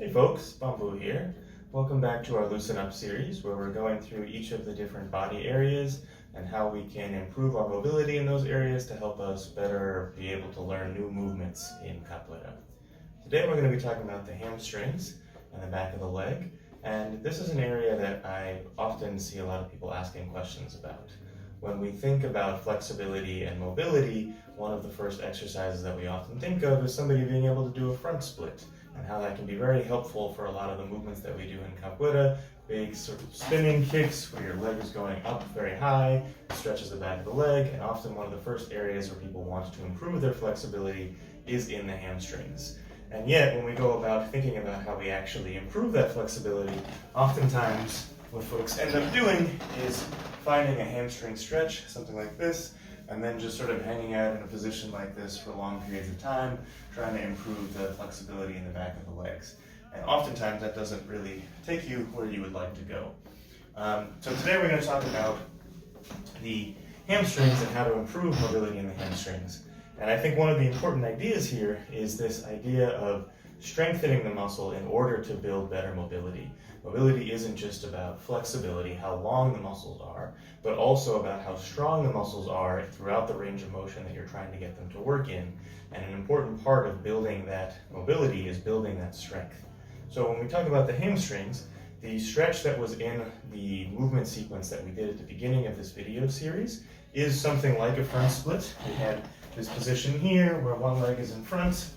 Hey folks, Bamboo here. Welcome back to our Loosen Up series where we're going through each of the different body areas and how we can improve our mobility in those areas to help us better be able to learn new movements in Capoeira. Today we're going to be talking about the hamstrings and the back of the leg, and this is an area that I often see a lot of people asking questions about. When we think about flexibility and mobility, one of the first exercises that we often think of is somebody being able to do a front split, and how that can be very helpful for a lot of the movements that we do in Capoeira. Big sort of spinning kicks where your leg is going up very high, stretches the back of the leg, and often one of the first areas where people want to improve their flexibility is in the hamstrings. And yet, when we go about thinking about how we actually improve that flexibility, oftentimes what folks end up doing is finding a hamstring stretch, something like this, and then just sort of hanging out in a position like this for long periods of time, trying to improve the flexibility in the back of the legs. And oftentimes that doesn't really take you where you would like to go. So today we're going to talk about the hamstrings and how to improve mobility in the hamstrings. And I think one of the important ideas here is this idea of strengthening the muscle in order to build better mobility. Mobility isn't just about flexibility, how long the muscles are, but also about how strong the muscles are throughout the range of motion that you're trying to get them to work in. And an important part of building that mobility is building that strength. So when we talk about the hamstrings, the stretch that was in the movement sequence that we did at the beginning of this video series is something like a front split. We had this position here where one leg is in front,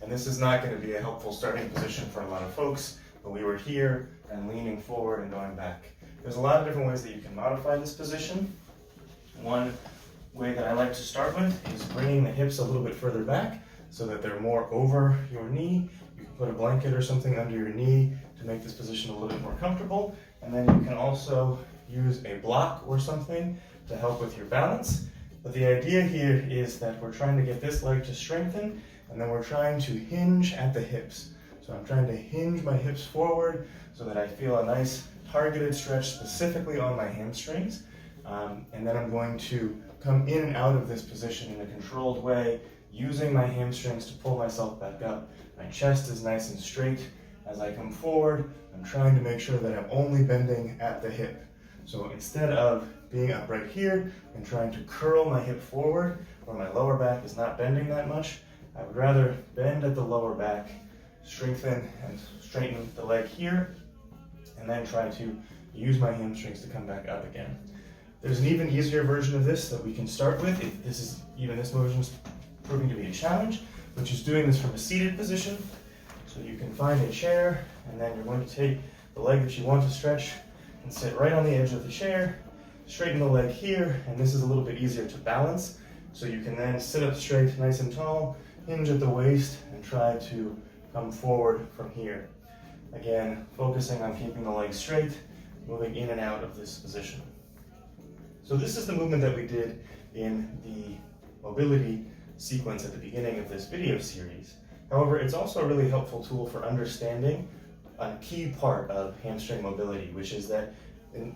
and this is not going to be a helpful starting position for a lot of folks, but we were here and leaning forward and going back. There's a lot of different ways that you can modify this position. One way that I like to start with is bringing the hips a little bit further back so that they're more over your knee. You can put a blanket or something under your knee to make this position a little bit more comfortable, and then you can also use a block or something to help with your balance. But the idea here is that we're trying to get this leg to strengthen, and then we're trying to hinge at the hips. So I'm trying to hinge my hips forward so that I feel a nice targeted stretch specifically on my hamstrings. And then I'm going to come in and out of this position in a controlled way, using my hamstrings to pull myself back up. My chest is nice and straight. As I come forward, I'm trying to make sure that I'm only bending at the hip. So instead of being up right here and trying to curl my hip forward where my lower back is not bending that much, I would rather bend at the lower back, strengthen and straighten the leg here, and then try to use my hamstrings to come back up again. There's an even easier version of this that we can start with if this motion is proving to be a challenge, which is doing this from a seated position. So you can find a chair, and then you're going to take the leg that you want to stretch and sit right on the edge of the chair, straighten the leg here, and this is a little bit easier to balance. So you can then sit up straight, nice and tall, hinge at the waist, and try to come forward from here. Again, focusing on keeping the leg straight, moving in and out of this position. So this is the movement that we did in the mobility sequence at the beginning of this video series. However, it's also a really helpful tool for understanding a key part of hamstring mobility, which is that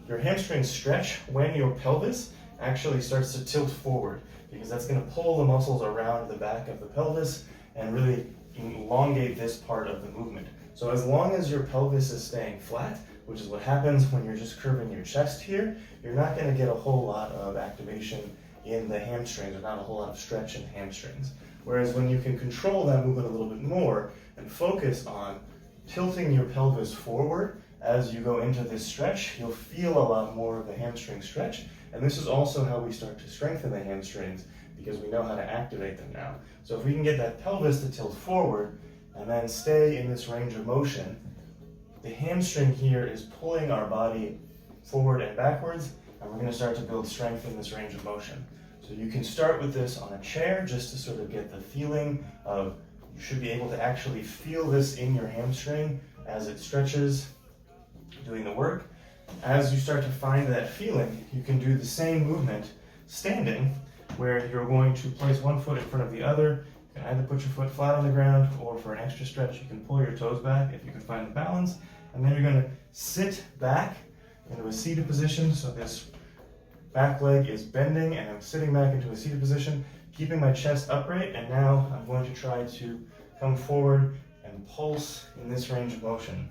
your hamstrings stretch when your pelvis actually starts to tilt forward, because that's going to pull the muscles around the back of the pelvis and really elongate this part of the movement. So as long as your pelvis is staying flat, which is what happens when you're just curving your chest here, you're not going to get a whole lot of activation in the hamstrings, or not a whole lot of stretch in the hamstrings. Whereas when you can control that movement a little bit more and focus on tilting your pelvis forward as you go into this stretch, you'll feel a lot more of the hamstring stretch. And this is also how we start to strengthen the hamstrings, because we know how to activate them now. So if we can get that pelvis to tilt forward and then stay in this range of motion, the hamstring here is pulling our body forward and backwards, and we're going to start to build strength in this range of motion. So you can start with this on a chair just to sort of get the feeling of, you should be able to actually feel this in your hamstring as it stretches, doing the work. As you start to find that feeling, you can do the same movement standing, where you're going to place one foot in front of the other. You can either put your foot flat on the ground, or for an extra stretch, you can pull your toes back if you can find the balance. And then you're going to sit back into a seated position. So this back leg is bending, and I'm sitting back into a seated position, keeping my chest upright. And now I'm going to try to come forward and can pulse in this range of motion.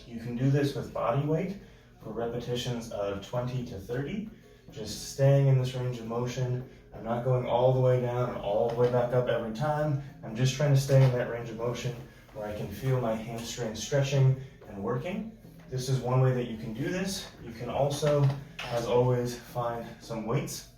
You can do this with body weight for repetitions of 20 to 30, just staying in this range of motion. I'm not going all the way down and all the way back up every time. I'm just trying to stay in that range of motion where I can feel my hamstrings stretching and working. This is one way that you can do this. You can also, as always, find some weights.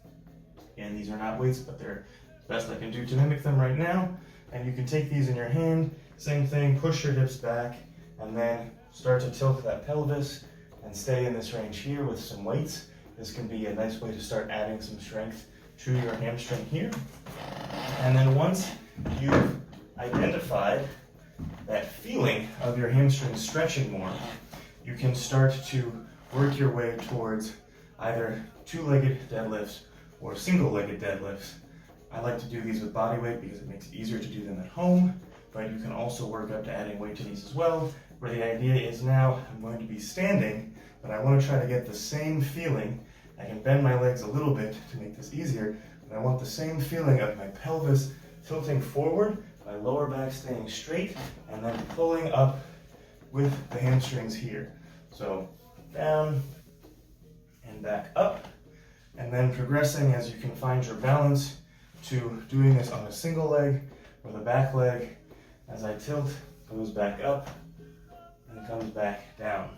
Again, these are not weights, but they're the best I can do to mimic them right now. And you can take these in your hand, same thing, push your hips back, and then start to tilt that pelvis and stay in this range here with some weights. This can be a nice way to start adding some strength to your hamstring here. And then once you've identified that feeling of your hamstring stretching more, you can start to work your way towards either two-legged deadlifts or single-legged deadlifts. I like to do these with body weight because it makes it easier to do them at home, but you can also work up to adding weight to these as well, where the idea is now I'm going to be standing, but I want to try to get the same feeling. I can bend my legs a little bit to make this easier, but I want the same feeling of my pelvis tilting forward, my lower back staying straight, and then pulling up with the hamstrings here. So down and back up, and then progressing as you can find your balance to doing this on a single leg, or the back leg as I tilt goes back up and comes back down.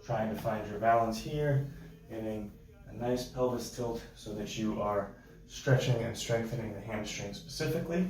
Trying to find your balance here, getting a nice pelvis tilt so that you are stretching and strengthening the hamstring specifically.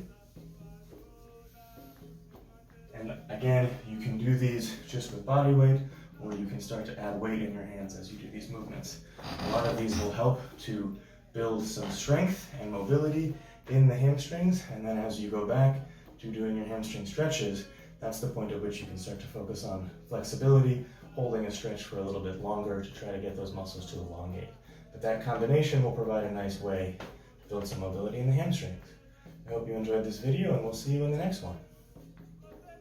And again, you can do these just with body weight, or you can start to add weight in your hands as you do these movements. A lot of these will help to build some strength and mobility in the hamstrings, and then as you go back to doing your hamstring stretches, that's the point at which you can start to focus on flexibility, holding a stretch for a little bit longer to try to get those muscles to elongate. But that combination will provide a nice way to build some mobility in the hamstrings. I hope you enjoyed this video, and we'll see you in the next one.